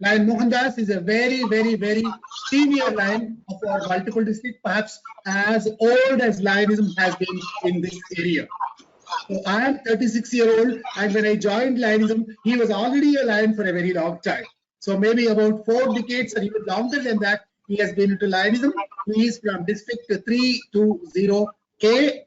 Lion Mohandas is a very, very, very senior lion of our multiple district, perhaps as old as lionism has been in this area. So I am 36-year-old, and when I joined lionism, he was already a lion for a very long time. So maybe about 4 decades or even longer than that, he has been into lionism. He is from district 320K,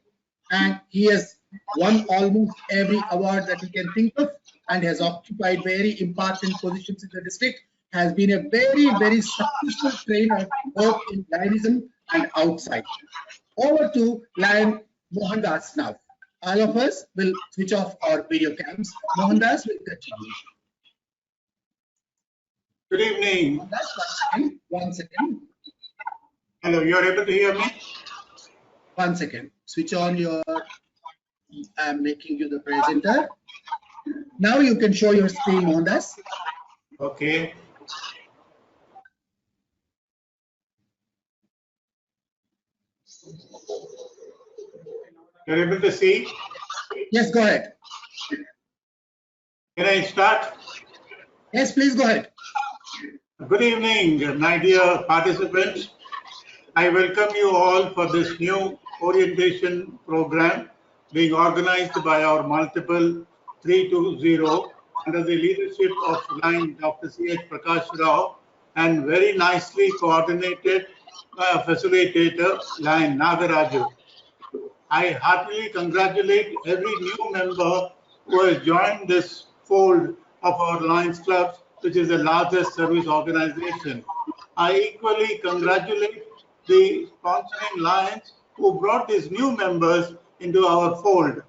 and he has won almost every award that we can think of, and has occupied very important positions in the district, has been a very, very successful trainer both in lionism and outside. Over to Lion Mohandas now. All of us will switch off our video cams. Mohandas will continue. Good evening. Mohandas, one second. Hello, you are able to hear me? 1 second. Switch on your, I'm making you the presenter. Now you can show your screen, Mohandas. Okay. You're able to see? Yes, go ahead. Can I start? Yes, please go ahead. Good evening, my dear participants. I welcome you all for this new orientation program being organized by our multiple 320 under the leadership of Lion Dr. C.H. Prakash Rao and very nicely coordinated by a facilitator, Lion Nagaraju. I heartily congratulate every new member who has joined this fold of our Lions Clubs, which is the largest service organization. I equally congratulate the sponsoring Lions who brought these new members into our fold.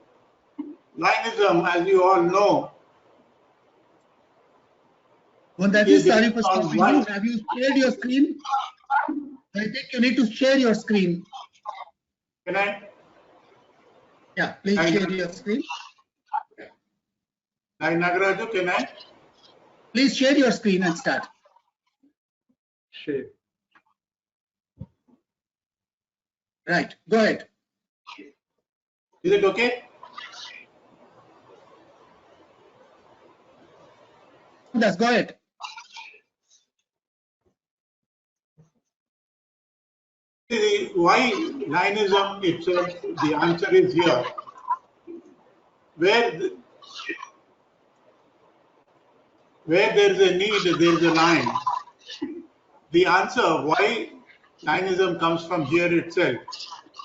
Lionism, as you all know, Mohandas, sorry for stopping you. Have you shared your screen? I think you need to share your screen. Can I? Yeah, please share your screen. Hi, Nagaraju, can I? Please share your screen and start. Share. Right, go ahead. Is it okay? Yes, go ahead. Why Lionism itself, the answer is here. Where there is a need, there is a lion. The answer why Lionism comes from here itself.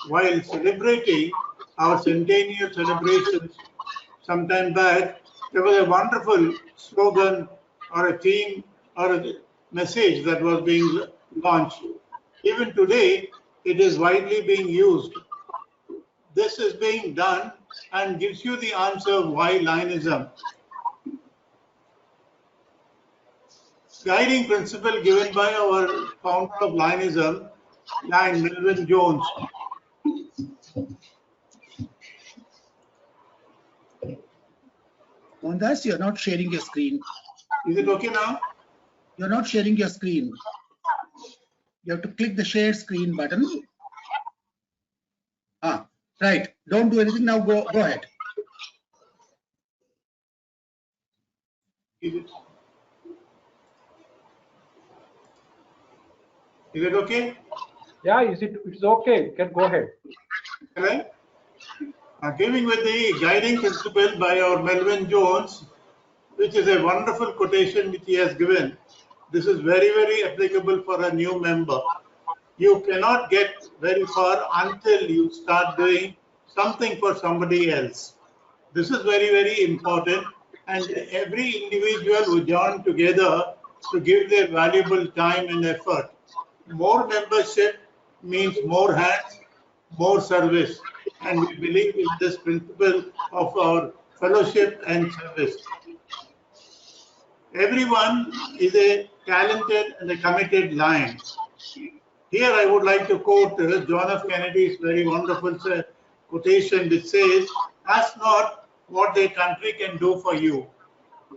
While celebrating our centennial celebrations some time back, there was a wonderful slogan or a theme or a message that was being launched. Even today, it is widely being used. This is being done and gives you the answer why Lionism. Guiding principle given by our founder of Lionism, Lion Melvin Jones. Mohandas, you're not sharing your screen. Is it okay now? You're not sharing your screen. You have to click the share screen button. Right. Don't do anything now. Go ahead. Is it okay? Yeah, it's okay. You can go ahead. Right? Giving with the guiding principle by our Melvin Jones, which is a wonderful quotation which he has given. This is very, very applicable for a new member. You cannot get very far until you start doing something for somebody else. This is very, very important. And every individual who join together to give their valuable time and effort. More membership means more hands, more service. And we believe in this principle of our fellowship and service. Everyone is a talented and a committed lion. Here I would like to quote John F. Kennedy's very wonderful quotation which says, ask not what the country can do for you,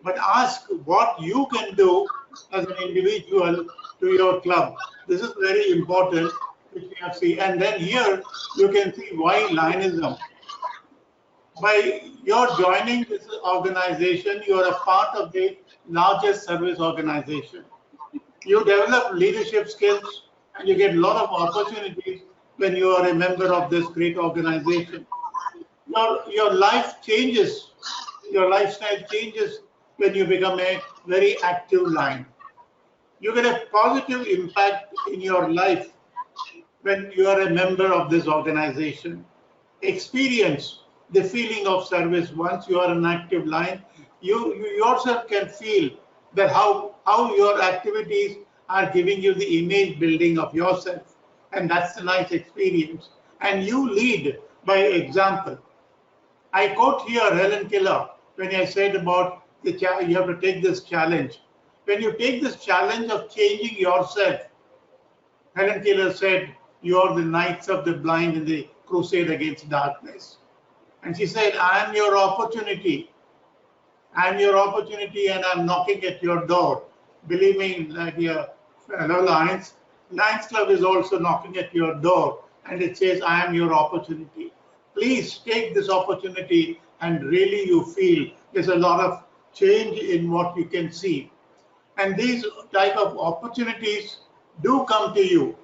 but ask what you can do as an individual to your club. This is very important, which we have seen. And then here you can see why Lionism. By your joining this organization, you are a part of the largest service organization. You develop leadership skills and you get a lot of opportunities when you are a member of this great organization. Your life changes, your lifestyle changes when you become a very active line. You get a positive impact in your life when you are a member of this organization. Experience the feeling of service once you are an active line. You yourself can feel that how your activities are giving you the image building of yourself, and that's a nice experience. And you lead by example. I quote here Helen Keller when I said about you have to take this challenge. When you take this challenge of changing yourself, Helen Keller said, "You are the knights of the blind in the crusade against darkness." And she said, "I am your opportunity. I am your opportunity and I'm knocking at your door." Believe me, my dear fellow Lions Club is also knocking at your door and it says, "I am your opportunity." Please take this opportunity and really you feel there's a lot of change in what you can see. And these type of opportunities do come to you.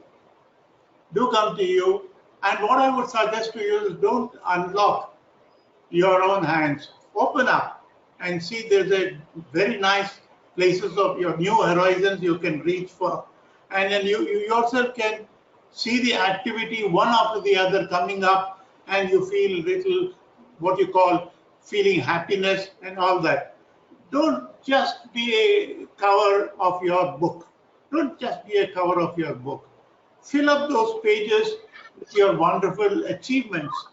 Do come to you. And what I would suggest to you is don't unlock your own hands. Open up and see there's a very nice places of your new horizons you can reach for. And then you yourself can see the activity one after the other coming up and you feel little, what you call feeling happiness and all that. Don't just be a cover of your book. Don't just be a cover of your book. Fill up those pages with your wonderful achievements.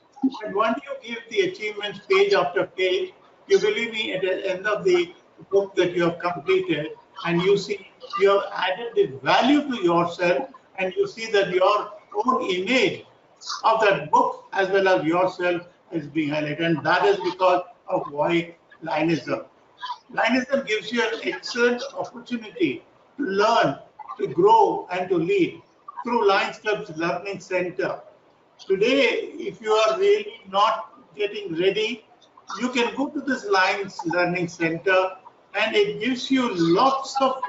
And when you give the achievements page after page, you believe me, at the end of the book that you have completed, and you see you have added the value to yourself, and you see that your own image of that book as well as yourself is being highlighted. And that is because of why Lionism. Lionism gives you an excellent opportunity to learn, to grow, and to lead through Lions Club's Learning Center. Today, if you are really not getting ready, you can go to this Lions Learning Center and it gives you lots of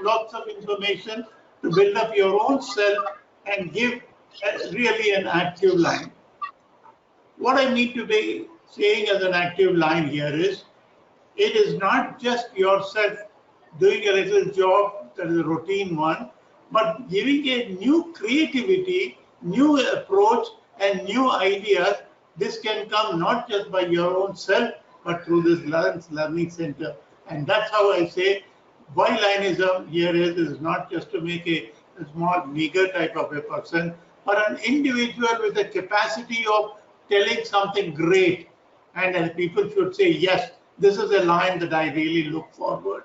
information to build up your own self and give really an active line. What I need to be saying as an active line here is, it is not just yourself doing a little job that is a routine one, but giving a new creativity, new approach, and new ideas. This can come not just by your own self, but through this Learning Center. And that's how I say why Lionism here is not just to make a small, meager type of a person, but an individual with a capacity of telling something great. And people should say, yes, this is a line that I really look forward.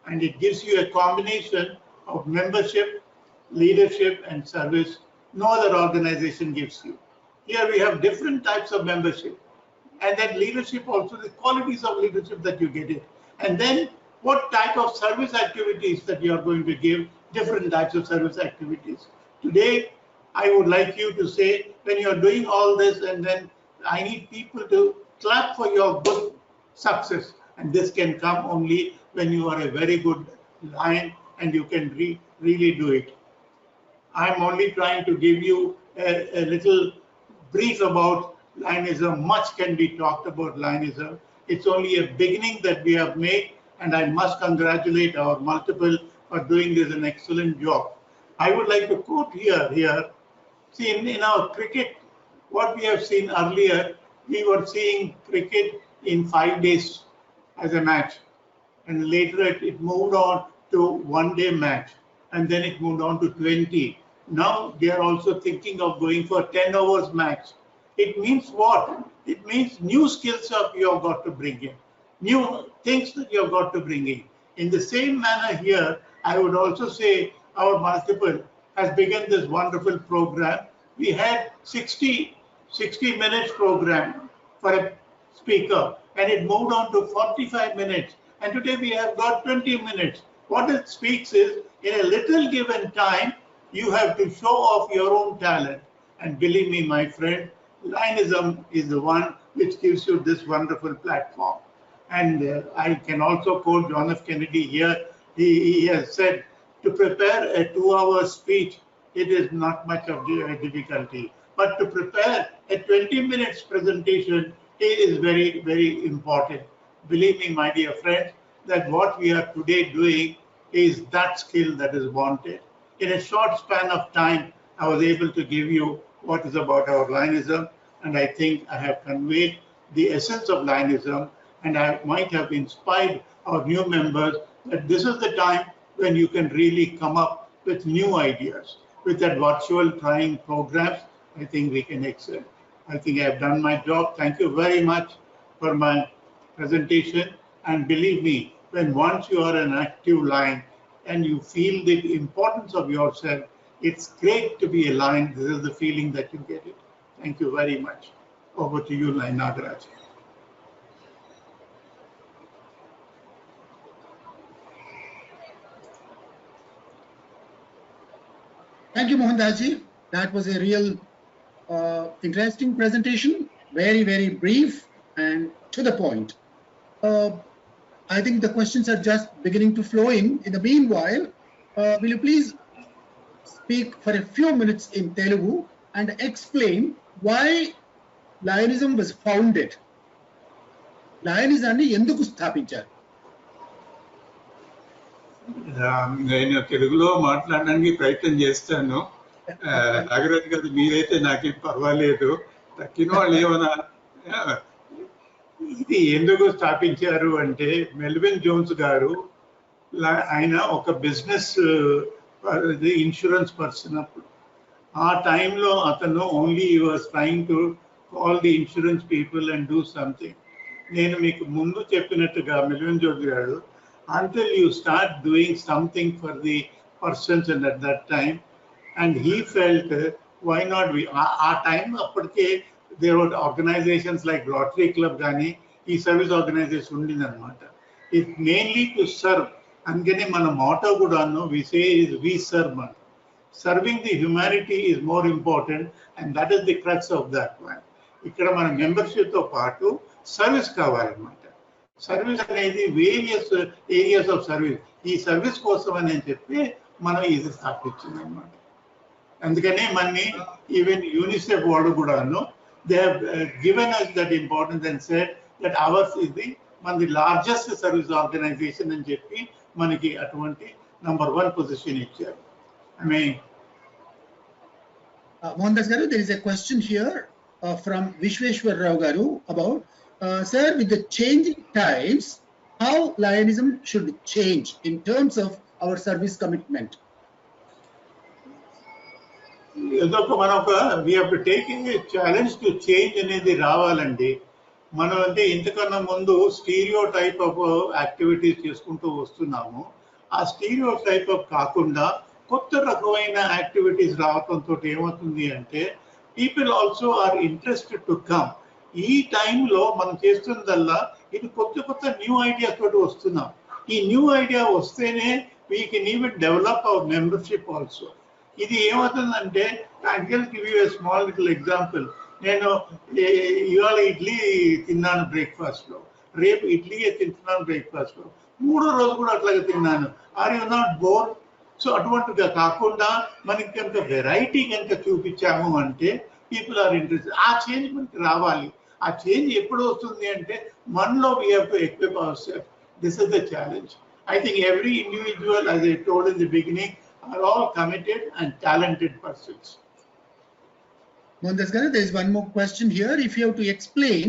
And it gives you a combination of membership, leadership, and service no other organization gives you. Here we have different types of membership. And then leadership also, the qualities of leadership that you get it. And then what type of service activities that you are going to give, different types of service activities. Today, I would like you to say, when you are doing all this, and then I need people to clap for your good success. And this can come only when you are a very good lion and you can really do it. I'm only trying to give you a little brief about Lionism. Much can be talked about Lionism. It's only a beginning that we have made, and I must congratulate our multiple for doing this an excellent job. I would like to quote here. See, in our cricket, what we have seen earlier, we were seeing cricket in 5 days as a match, and later it moved on to one-day match, and then it moved on to 20. Now they are also thinking of going for 10 hours match. It means what? It means new skills you have got to bring in, new things that you have got to bring in. In the same manner here, I would also say our multiple has begun this wonderful program. We had 60 minutes program for a speaker, and it moved on to 45 minutes. And today we have got 20 minutes. What it speaks is, in a little given time, you have to show off your own talent. And believe me, my friend, Lionism is the one which gives you this wonderful platform. And I can also quote John F. Kennedy here. He has said, to prepare a 2-hour speech, it is not much of a difficulty. But to prepare a 20 minutes presentation is very, very important. Believe me, my dear friends, that what we are today doing is that skill that is wanted. In a short span of time, I was able to give you what is about our Lionism, and I think I have conveyed the essence of Lionism, and I might have inspired our new members that this is the time when you can really come up with new ideas. With that virtual trying programs, I think we can excel. I think I have done my job. Thank you very much for my presentation. And believe me, when once you are an active Lion and you feel the importance of yourself, it's great to be a Lion. This is the feeling that you get it. Thank you very much. Over to you, Lion Nagaraj. Thank you, Mohandas ji. That was a real interesting presentation. Very, very brief and to the point. I think the questions are just beginning to flow in. In the meanwhile, will you please speak for a few minutes in Telugu and explain why Lionism was founded? Lionism enduku స్థాపించారు? నేను తెలుగులో మాట్లాడడానికి ప్రయత్నం చేస్తాను. నాగరాజు గారు మీరైతే నాకేం పర్వాలేదు. తక్కిన వాళ్ళు ఏమన్నా ఇది ఎందుకు స్థాపించారు అంటే మెల్విన్ జోన్స్ గారు ఆయన ఒక బిజినెస్ ఇన్సూరెన్స్ పర్సన్ అప్పుడు. ఆ టైంలో అతను only was trying to call the insurance people and do something. నేను మీకు ముందు చెప్పినట్టుగా మెల్విన్ జోన్స్ గారు until you start doing something for the persons and at that time, and he felt why not we our time appadike there were organizations like Rotary Club gani ee service organization undindi anamata. It mainly to serve, angane mana motto kuda no we say is we serve. Serving the humanity is more important, and that is the crux of that one. Ikkada mana membership tho paatu service kavalannamata. Service అనేది various areas of service. ఈ service కోసం అని చెప్పి మనం ఇది స్థాపించింది అనమాట. అందుకనే మనని ఈవెన్ యూనిసెఫ్ వాళ్ళు కూడాను they have given us that importance and said that ours is the మనది లార్జెస్ట్ సర్వీస్ ఆర్గనైజేషన్ అని చెప్పి మనకి అటువంటి నంబర్ 1 పొజిషన్ ఇచ్చారు. I mean, Mohandas garu, there is a question here from Vishweshwar Rao garu about sir, with the changing times, how Lionism should change in terms of our service commitment? we have to take a challenge to change అనేది రావాలండి. మనం అంటే ఇంతకన్నా ముందు stereo type of activities చేసుకుంటూ వస్తున్నాము. ఆ stereo type of కాకుండా కొత్త రకమైన యాక్టివిటీస్ రావడంతో ఏమవుతుంది అంటే people also are interested to come. ఈ టైంలో మనం చేస్తుందల్లా ఇది కొత్త కొత్త న్యూ ఐడియాస్ తోటి వస్తున్నాం. ఈ న్యూ ఐడియా వస్తేనే we can even develop our membership also. ఇది ఏమవుతుందంటే I can give you a small little example. నేను ఇవాళ ఇడ్లీ తిన్నాను బ్రేక్ఫాస్ట్ లో, రేపు ఇడ్లీ తింటున్నాను బ్రేక్ఫాస్ట్ లో, 3వ రోజు కూడా అట్లాగే తిన్నాను. Are you not bore? So అటువంటిగా కాకుండా మనకి కనుక వెరైటీ కనుక చూపించాము అంటే పీపుల్ ఆర్ ఇంట్రెస్టెడ్. ఆ చేంజ్ మనకి రావాలి. ఆ చేంజ్ ఎప్పుడు వస్తుంది అంటే మనలో we have to equip our self. This is the challenge. I think every individual, as I told in the beginning, are all committed and talented persons. Mohandas garu, there is one more question here. If you have to explain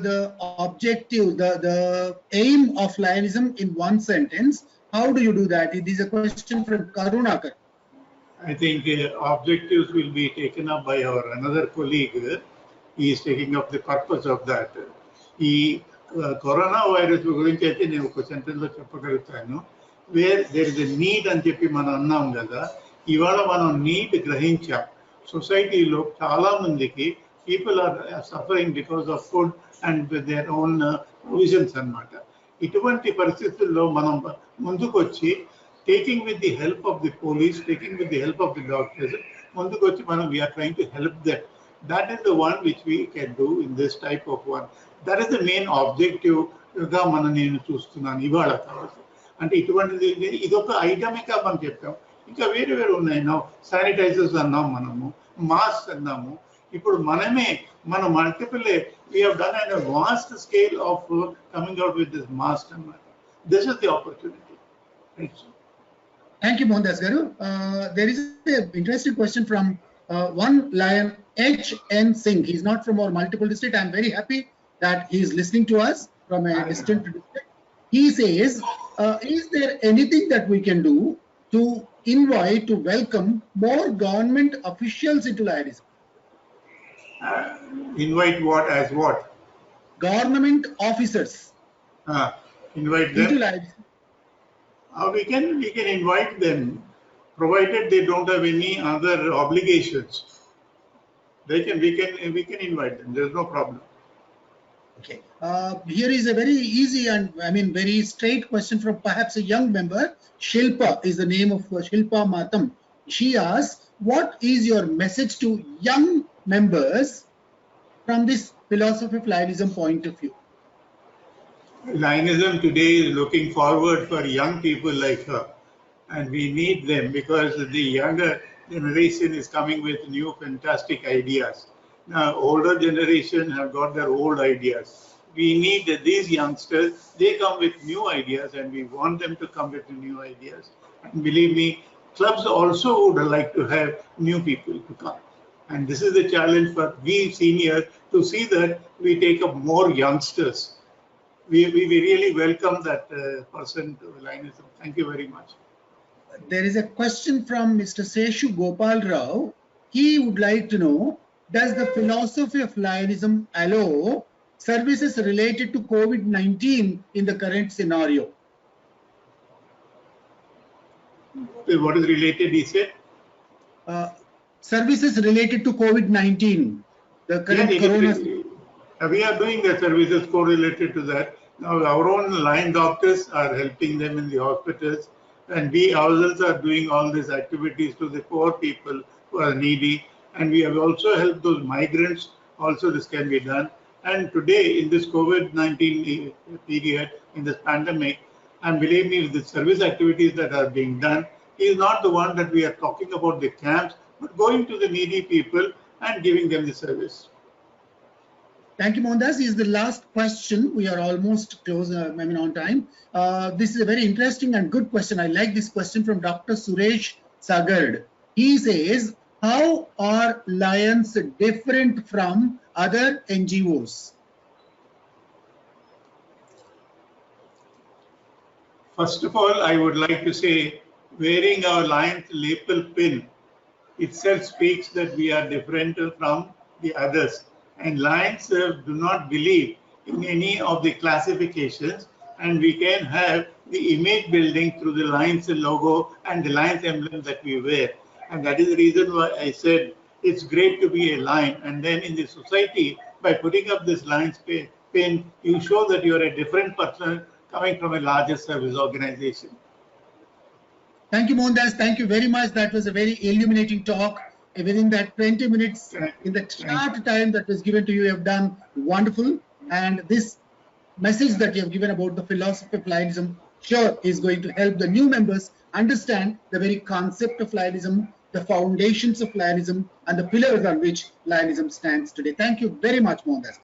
the objective, the aim of Lionism in one sentence, how do you do that? It is a question from Karunakar. I think objectives will be taken up by our another colleague. He is taking up the purpose of that. ఈ corona virus గురించి అయితే నేను ఒక sentence లో చెప్పగలుగుతాను. Where there is a need అని చెప్పి మనం అన్నాం కదా. ఇవాళ మనం నీడ్ గ్రహించాం. సొసైటీలో చాలా మందికి people are suffering because of food and their own provisions అన్నమాట. ఇటువంటి పరిస్థితుల్లో మనం ముందుకు వచ్చి taking with the help of the police, taking with the help of the doctors, ముందుకు వచ్చి మనం we are trying to help them. That is the one which we can do in this type of one. That is the main objective గా మనం నేను చూస్తున్నాను ఇవాళ కావచ్చు. అంటే ఇటువంటిది ఇదొక ఐటమిక్ గా మనం చెప్పాం. ఇంకా వేరే వేరే ఉన్నాయి. శానిటైజర్స్ అన్నాం, మనము మాస్క్ అన్నాము. ఇప్పుడు మన multiple we have done on a vast scale of coming out with this mask అన్నమాట. This is the opportunity. Right. Thank you, Mohandas Garu. There is an interesting question from one lion, H.N. Singh. He's not from our multiple district. I'm very happy that he's listening to us from a distant district. He says, is there anything that we can do to invite, to welcome more government officials into Lionism? Invite what as what? Government officers. Invite them. Into Lionism. We can invite them, provided they don't have any other obligations. We can invite them. There's no problem. Okay. Here is a very easy and very straight question from perhaps a young member. Shilpa is the name of Shilpa Matam. She asks, what is your message to young members from this philosophy of Lionism point of view? Lionism today is looking forward for young people like her, and we need them because the younger generation is coming with new fantastic ideas. Now, older generation have got their old ideas. We need these youngsters. They come with new ideas, and we want them to come with new ideas. And believe me, clubs also would like to have new people to come. And this is the challenge for we seniors to see that we take up more youngsters. We really welcome that person to Lionism. Thank you very much. There is a question from Mr. Seshu Gopal Rao. He would like to know, does the philosophy of Lionism allow services related to COVID-19 in the current scenario? What is related, he said? Services related to COVID-19, the current corona. We are doing the services correlated to that. Now, our own line doctors are helping them in the hospitals, and we ourselves are doing all these activities to the poor people who are needy. And we have also helped those migrants. Also, this can be done. And today, in this COVID-19 period, in this pandemic, and believe me, the service activities that are being done is not the one that we are talking about the camps, but going to the needy people and giving them the service. Thank you, Mohandas. This is the last question. We are almost close, on time. This is a very interesting and good question. I like this question from Dr. Suresh Sagard. He says, how are Lions different from other NGOs? First of all, I would like to say, wearing our Lions lapel pin itself speaks that we are different from the others. And Lions do not believe in any of the classifications, and we can have the image building through the Lions logo and the Lions emblem that we wear. And that is the reason why I said it's great to be a lion. And then in the society, by putting up this Lions pin, you show that you are a different person coming from a larger service organization. Thank you, Mohandas. Thank you very much. That was a very illuminating talk. Within that 20 minutes, in the short time that was given to you, you have done wonderful. And this message that you have given about the philosophy of Lionism, sure, is going to help the new members understand the very concept of Lionism, the foundations of Lionism, and the pillars on which Lionism stands today. Thank you very much, Mohandas.